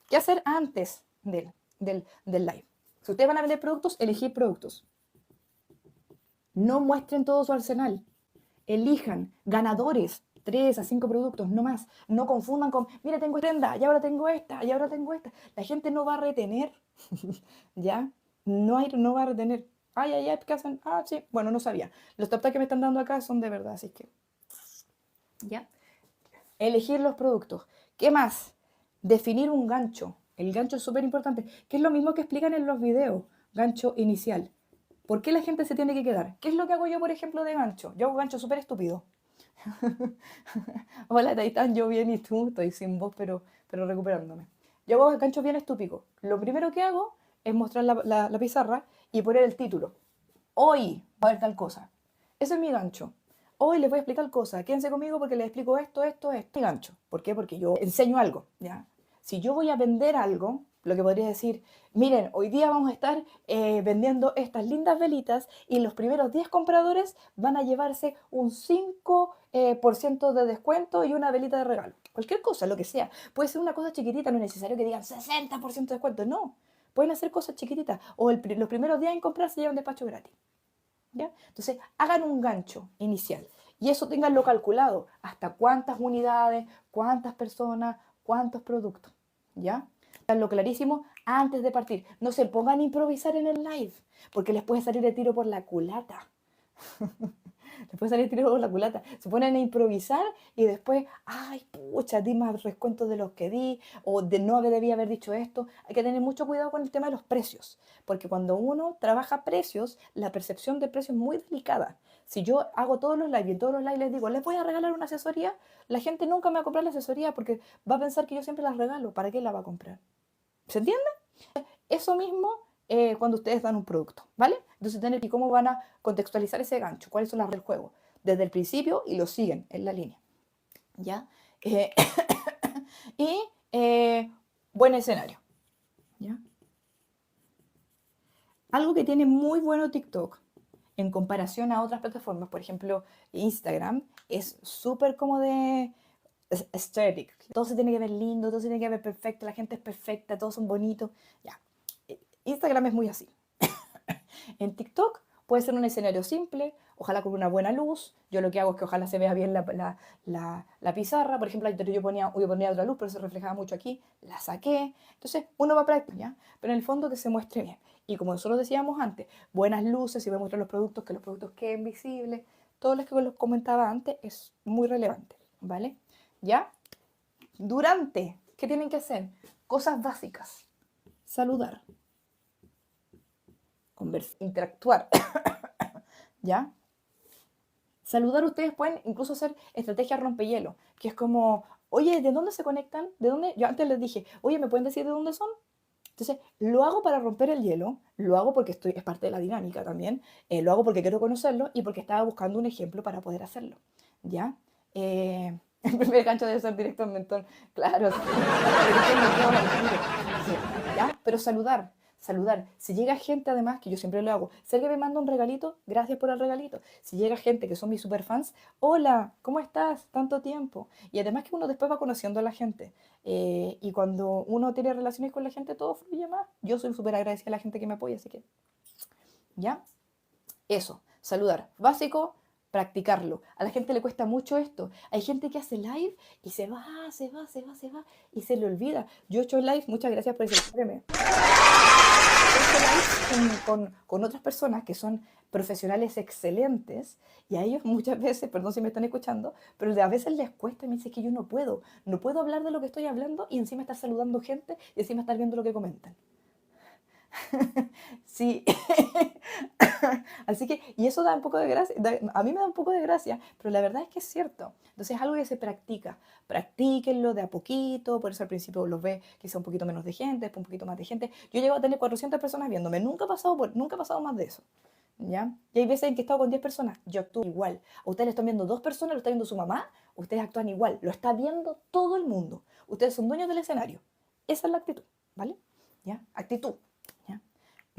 ¿Qué hacer antes del live? Si ustedes van a vender productos, elegir productos. No muestren todo su arsenal. Elijan ganadores, 3 a 5 productos, no más. No confundan con, mira, tengo esta tienda, y ahora tengo esta, y ahora tengo esta. La gente no va a retener, ¿ya? No va a retener. Ay, ¿qué hacen? Ah, sí, bueno, no sabía. Los top que me están dando acá son de verdad, así que, ¿ya? Elegir los productos. ¿Qué más? Definir un gancho. El gancho es súper importante, que es lo mismo que explican en los videos. Gancho inicial. ¿Por qué la gente se tiene que quedar? ¿Qué es lo que hago yo, por ejemplo, de gancho? Yo hago gancho súper estúpido. Hola, Taitán, yo bien y tú, estoy sin voz, pero recuperándome. Yo hago ganchos bien estúpidos. Lo primero que hago es mostrar la pizarra y poner el título. Hoy va a haber tal cosa. Ese es mi gancho. Hoy les voy a explicar tal cosa. Quédense conmigo porque les explico esto. Mi gancho. ¿Por qué? Porque yo enseño algo, ¿ya? Si yo voy a vender algo, lo que podría decir, miren, hoy día vamos a estar vendiendo estas lindas velitas y los primeros 10 compradores van a llevarse un 5% de descuento y una velita de regalo. Cualquier cosa, lo que sea. Puede ser una cosa chiquitita, no es necesario que digan 60% de descuento. No, pueden hacer cosas chiquititas. O los primeros días en comprar se llevan despacho gratis. ¿Ya? Entonces, hagan un gancho inicial y eso ténganlo calculado, hasta cuántas unidades, cuántas personas, cuántos productos, ¿ya? Tenganlo clarísimo antes de partir. No se pongan a improvisar en el live, porque les puede salir de tiro por la culata. Les puede salir tiro por la culata. Se ponen a improvisar y después, ay, pucha, di más descuentos de los que di, o de no debía haber dicho esto. Hay que tener mucho cuidado con el tema de los precios, porque cuando uno trabaja precios, la percepción de precio es muy delicada. Si yo hago todos los lives y en todos los lives les digo, les voy a regalar una asesoría, la gente nunca me va a comprar la asesoría porque va a pensar que yo siempre las regalo. ¿Para qué la va a comprar? ¿Se entiende? Eso mismo cuando ustedes dan un producto, ¿vale? Entonces, tener y cómo van a contextualizar ese gancho, cuáles son las reglas del juego, desde el principio y lo siguen en la línea, ¿ya? Eh, y buen escenario, ¿ya? Algo que tiene muy bueno TikTok en comparación a otras plataformas, por ejemplo, Instagram, es súper como de aesthetic. Todo se tiene que ver lindo, todo se tiene que ver perfecto, la gente es perfecta, todos son bonitos. Ya. Instagram es muy así. En TikTok puede ser un escenario simple, ojalá con una buena luz. Yo lo que hago es que ojalá se vea bien la pizarra. Por ejemplo, yo ponía otra luz, pero se reflejaba mucho aquí. La saqué. Entonces, uno va a practicar, ¿ya? Pero en el fondo que se muestre bien. Y como nosotros decíamos antes, buenas luces, si voy a mostrar los productos, que los productos queden visibles. Todo lo que les comentaba antes es muy relevante, ¿vale? ¿Ya? Durante, ¿qué tienen que hacer? Cosas básicas. Saludar, conversar, interactuar. ¿Ya? Saludar ustedes pueden incluso hacer estrategia rompehielo, que es como, oye, ¿de dónde se conectan? ¿De dónde? Yo antes les dije, oye, ¿me pueden decir de dónde son? Entonces, lo hago para romper el hielo, lo hago porque es parte de la dinámica también, lo hago porque quiero conocerlo y porque estaba buscando un ejemplo para poder hacerlo, ¿ya? El primer gancho debe ser directo al mentón, claro, ¿ya? Pero saludar. Si llega gente además, que yo siempre lo hago, si alguien me manda un regalito, gracias por el regalito. Si llega gente que son mis superfans, hola, ¿cómo estás? Tanto tiempo. Y además que uno después va conociendo a la gente. Y cuando uno tiene relaciones con la gente, todo fluye más. Yo soy súper agradecida a la gente que me apoya, así que, ¿ya? Eso, saludar. Básico, practicarlo. A la gente le cuesta mucho esto. Hay gente que hace live y se va y se le olvida. Yo he hecho live, muchas gracias por ese premio. Con otras personas que son profesionales excelentes y a ellos muchas veces, perdón si me están escuchando, pero a veces les cuesta y me dicen que yo no puedo hablar de lo que estoy hablando y encima estar saludando gente y encima estar viendo lo que comentan. Sí, así que, y eso da un poco de gracia, a mí me da un poco de gracia, pero la verdad es que es cierto. Entonces es algo que se practica, practíquenlo de a poquito, por eso al principio los ve quizá un poquito menos de gente, después un poquito más de gente. Yo llego a tener 400 personas viéndome, nunca he pasado más de eso, ¿ya? Y hay veces en que he estado con 10 personas, yo actúo igual. A ustedes le están viendo 2 personas, lo está viendo su mamá, ustedes actúan igual, lo está viendo todo el mundo. Ustedes son dueños del escenario. Esa es la actitud, ¿vale? ¿Ya? Actitud.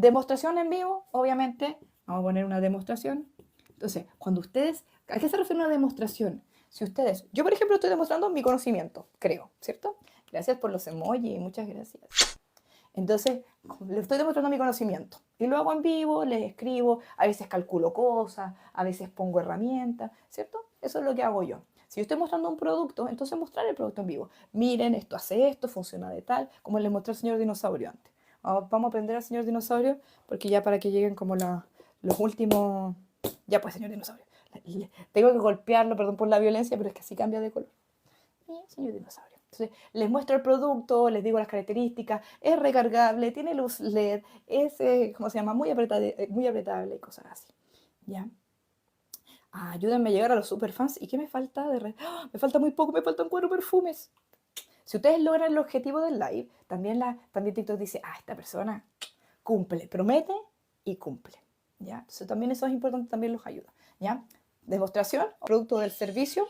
Demostración en vivo, obviamente, vamos a poner una demostración. Entonces, cuando ustedes, ¿a qué se refiere una demostración? Si ustedes, yo por ejemplo estoy demostrando mi conocimiento, creo, ¿cierto? Gracias por los emojis, muchas gracias. Entonces, les estoy demostrando mi conocimiento. Y lo hago en vivo, les escribo, a veces calculo cosas, a veces pongo herramientas, ¿cierto? Eso es lo que hago yo. Si yo estoy mostrando un producto, entonces mostrar el producto en vivo. Miren, esto hace esto, funciona de tal, como les mostré al señor dinosaurio antes. Vamos a aprender al señor dinosaurio, porque ya para que lleguen como los últimos... Ya pues, señor dinosaurio. Tengo que golpearlo, perdón por la violencia, pero es que así cambia de color. Señor dinosaurio. Entonces, les muestro el producto, les digo las características, es recargable, tiene luz LED, es, ¿cómo se llama? Muy apretable y cosas así. ¿Ya? Ayúdenme a llegar a los superfans. ¿Y qué me falta? Me falta muy poco, me faltan 4 perfumes. Si ustedes logran el objetivo del live, también TikTok dice, esta persona cumple, promete y cumple. ¿Ya? Entonces también eso es importante, también los ayuda. ¿Ya? Demostración, producto del servicio.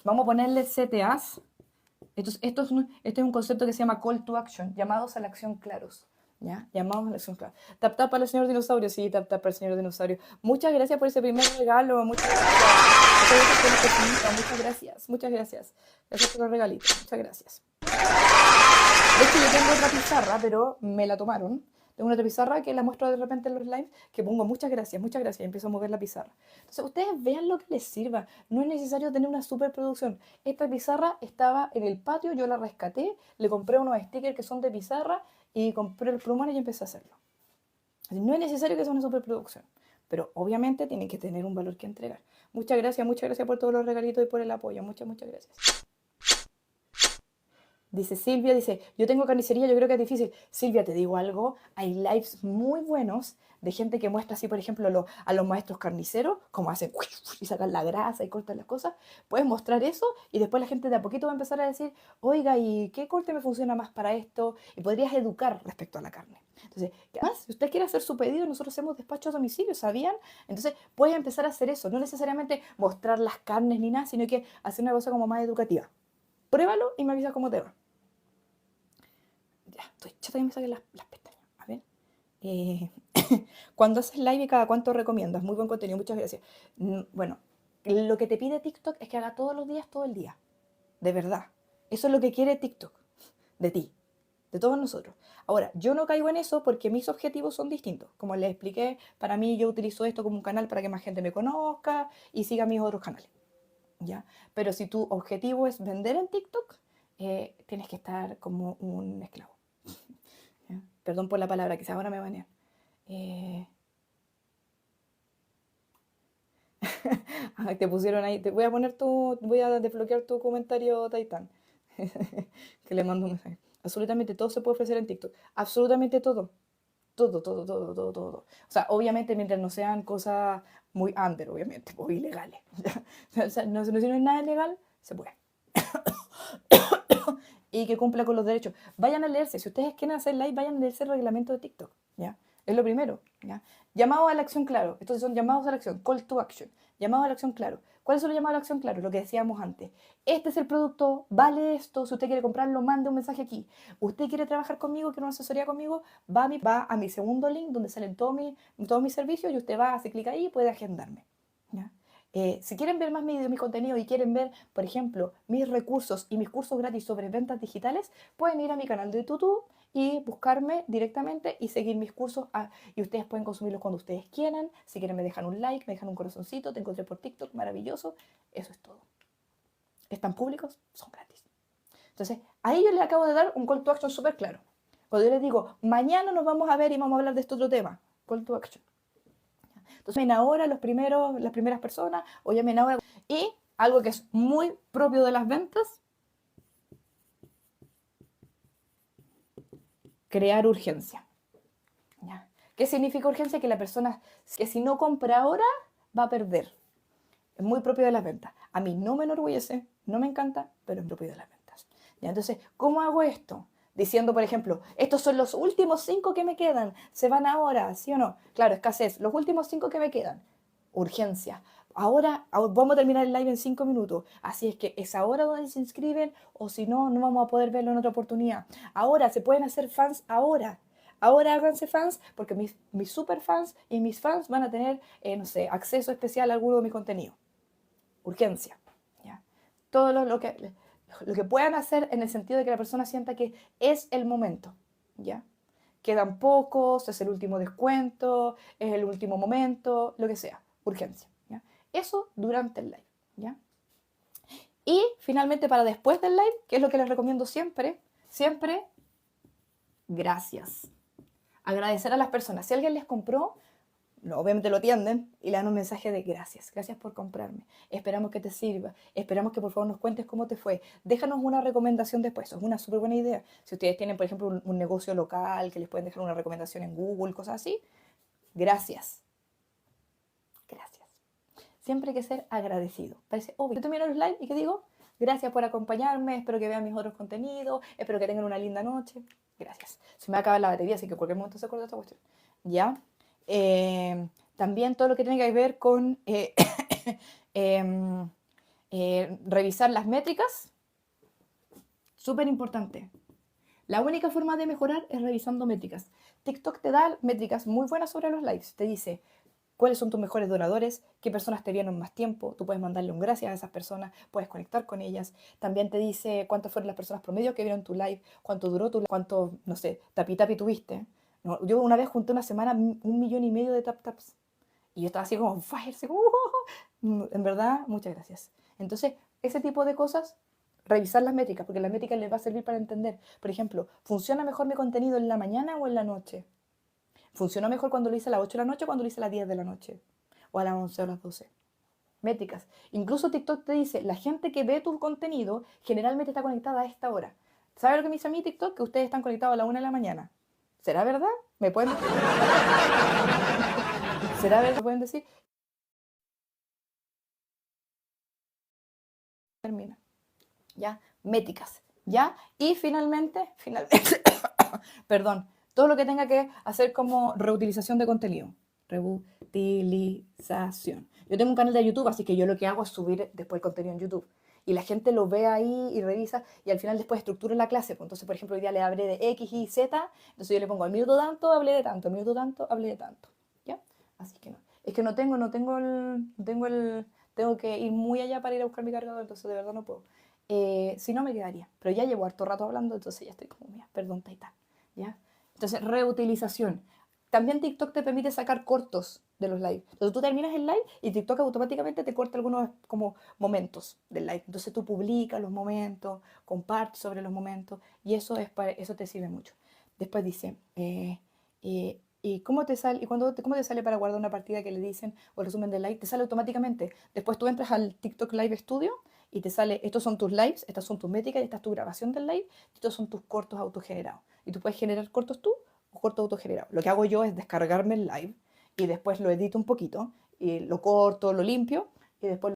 Vamos a ponerle CTAs. Este es un concepto que se llama Call to Action, llamados a la acción claros. ¿Ya? Llamados a la acción claros. Tap tap para el señor dinosaurio, sí, tap tap para el señor dinosaurio. Muchas gracias por ese primer regalo, muchas gracias. Muchas gracias, muchas gracias. Gracias por los regalitos, muchas gracias. De hecho, yo tengo otra pizarra, pero me la tomaron. Tengo otra pizarra que la muestro de repente en los lives, que pongo muchas gracias, y empiezo a mover la pizarra. Entonces, ustedes vean lo que les sirva. No es necesario tener una superproducción. Esta pizarra estaba en el patio, yo la rescaté, le compré unos stickers que son de pizarra y compré el plumón y empecé a hacerlo. No es necesario que sea una superproducción, pero obviamente tiene que tener un valor que entregar. Muchas gracias por todos los regalitos y por el apoyo. Muchas gracias. Dice Silvia, yo tengo carnicería, yo creo que es difícil. Silvia, te digo algo, hay lives muy buenos de gente que muestra así, por ejemplo, a los maestros carniceros, cómo hacen y sacan la grasa y cortan las cosas. Puedes mostrar eso y después la gente de a poquito va a empezar a decir, oiga, ¿y qué corte me funciona más para esto? Y podrías educar respecto a la carne. Entonces, además, si usted quiere hacer su pedido, nosotros hacemos despachos a domicilio, ¿sabían? Entonces, puedes empezar a hacer eso, no necesariamente mostrar las carnes ni nada, sino que hacer una cosa como más educativa. Pruébalo y me avisas cómo te va. Ya, estoy chata que me saquen las pestañas. A ver. Cuando haces live y cada cuánto recomiendas. Muy buen contenido, muchas gracias. Bueno, lo que te pide TikTok es que haga todos los días, todo el día. De verdad. Eso es lo que quiere TikTok. De ti. De todos nosotros. Ahora, yo no caigo en eso porque mis objetivos son distintos. Como les expliqué, para mí yo utilizo esto como un canal para que más gente me conozca y siga mis otros canales. ¿Ya? Pero si tu objetivo es vender en TikTok, tienes que estar como un esclavo. ¿Ya? Perdón por la palabra, quizás ahora me banean. Te pusieron ahí, voy a desbloquear tu comentario, Taitán. Que le mando un mensaje. Absolutamente todo se puede ofrecer en TikTok. Absolutamente todo. Todo. O sea, obviamente mientras no sean cosas muy under, obviamente, o ilegales. O sea, no, si no es nada ilegal, se puede. Y que cumpla con los derechos. Vayan a leerse. Si ustedes quieren hacer live, vayan a leerse el reglamento de TikTok. ¿Ya? Es lo primero. ¿Ya? Llamados a la acción claro. Estos son llamados a la acción. Call to action. Llamados a la acción claro. ¿Cuáles son los llamados a la acción claro? Lo que decíamos antes. Este es el producto, vale esto. Si usted quiere comprarlo, mande un mensaje aquí. Usted quiere trabajar conmigo, quiere una asesoría conmigo, va a mi segundo link donde salen todos mis servicios y usted va, hace clic ahí y puede agendarme. ¿Ya? Si quieren ver más mi contenido y quieren ver, por ejemplo, mis recursos y mis cursos gratis sobre ventas digitales, pueden ir a mi canal de YouTube y buscarme directamente y seguir mis cursos. Y ustedes pueden consumirlos cuando ustedes quieran. Si quieren me dejan un like, me dejan un corazoncito, te encontré por TikTok, maravilloso. Eso es todo. Están públicos, son gratis. Entonces, ahí yo les acabo de dar un call to action súper claro. Cuando yo les digo, mañana nos vamos a ver y vamos a hablar de este otro tema, call to action. Entonces, llamen ahora las primeras personas o llamen ahora. Y algo que es muy propio de las ventas, crear urgencia. ¿Ya? ¿Qué significa urgencia? Que la persona, que si no compra ahora, va a perder. Es muy propio de las ventas. A mí no me enorgullece, no me encanta, pero es propio de las ventas. ¿Ya? Entonces, ¿cómo hago esto? Diciendo, por ejemplo, estos son los últimos 5 que me quedan, se van ahora, ¿sí o no? Claro, escasez, los últimos 5 que me quedan. Urgencia. Ahora vamos a terminar el live en 5 minutos. Así es que es ahora donde se inscriben o si no, no vamos a poder verlo en otra oportunidad. Ahora, se pueden hacer fans ahora. Ahora háganse fans porque mis super fans y mis fans van a tener, no sé, acceso especial a alguno de mis contenidos. Urgencia. ¿Ya? Todo lo que... lo que puedan hacer en el sentido de que la persona sienta que es el momento, ¿ya? Quedan pocos, es el último descuento, es el último momento, lo que sea, urgencia, ¿ya? Eso durante el live, ¿ya? Y finalmente para después del live, que es lo que les recomiendo siempre, siempre, gracias. Agradecer a las personas. Si alguien les compró, no, obviamente lo atienden y le dan un mensaje de gracias, gracias por comprarme, esperamos que te sirva, esperamos que por favor nos cuentes cómo te fue, déjanos una recomendación después, eso es una súper buena idea. Si ustedes tienen, por ejemplo, un negocio local que les pueden dejar una recomendación en Google, cosas así, gracias, gracias. Siempre hay que ser agradecido, parece obvio. Yo termino los live y ¿qué digo? Gracias por acompañarme, espero que vean mis otros contenidos, espero que tengan una linda noche, gracias. Se me va a acabar la batería, así que en cualquier momento se acuerda de esta cuestión. ¿Ya? También todo lo que tiene que ver con revisar las métricas, súper importante. La única forma de mejorar es revisando métricas. TikTok te da métricas muy buenas sobre los lives. Te dice cuáles son tus mejores donadores, qué personas te vieron más tiempo. Tú puedes mandarle un gracias a esas personas, puedes conectar con ellas. También te dice cuántas fueron las personas promedio que vieron tu live, cuánto duró tu live, cuánto, no sé, tapi tuviste. No, yo una vez junté una semana 1,5 millones de taps. Y yo estaba así como, fire, así como, en verdad, muchas gracias. Entonces, ese tipo de cosas, revisar las métricas, porque las métricas les va a servir para entender. Por ejemplo, ¿funciona mejor mi contenido en la mañana o en la noche? ¿Funcionó mejor cuando lo hice a las 8 de la noche o cuando lo hice a las 10 de la noche? O a las 11 o a las 12. Métricas. Incluso TikTok te dice, la gente que ve tu contenido generalmente está conectada a esta hora. ¿Sabe lo que me dice a mí TikTok? Que ustedes están conectados a la 1 de la mañana. ¿Será verdad? ¿Me pueden decir? ¿Será verdad? ¿Me pueden decir? Termina. ¿Ya? Métricas. ¿Ya? Y finalmente, perdón, todo lo que tenga que hacer como reutilización de contenido. Reutilización. Yo tengo un canal de YouTube, así que yo lo que hago es subir después el contenido en YouTube. Y la gente lo ve ahí y revisa y al final después estructura la clase. Pues entonces, por ejemplo, hoy día le hablé de X, Y, Z. Entonces yo le pongo al minuto tanto, hablé de tanto, al minuto tanto, hablé de tanto. ¿Ya? Así que no. Es que no tengo que ir muy allá para ir a buscar mi cargador, entonces de verdad no puedo. Si no me quedaría. Pero ya llevo harto rato hablando, entonces ya estoy como, mira, perdón, Taita. ¿Ya? Entonces, reutilización. También TikTok te permite sacar cortos de los live. Entonces tú terminas el live y TikTok automáticamente te corta algunos como momentos del live. Entonces tú publicas los momentos, compartes sobre los momentos y eso te sirve mucho. Después dice, ¿y cómo te sale? ¿Cómo te sale para guardar una partida que le dicen o el resumen del live? Te sale automáticamente. Después tú entras al TikTok Live Studio y te sale, estos son tus lives, estas son tus métricas, esta es tu grabación del live, estos son tus cortos autogenerados. Y tú puedes generar cortos tú o cortos autogenerados. Lo que hago yo es descargarme el live y después lo edito un poquito y lo corto, lo limpio y después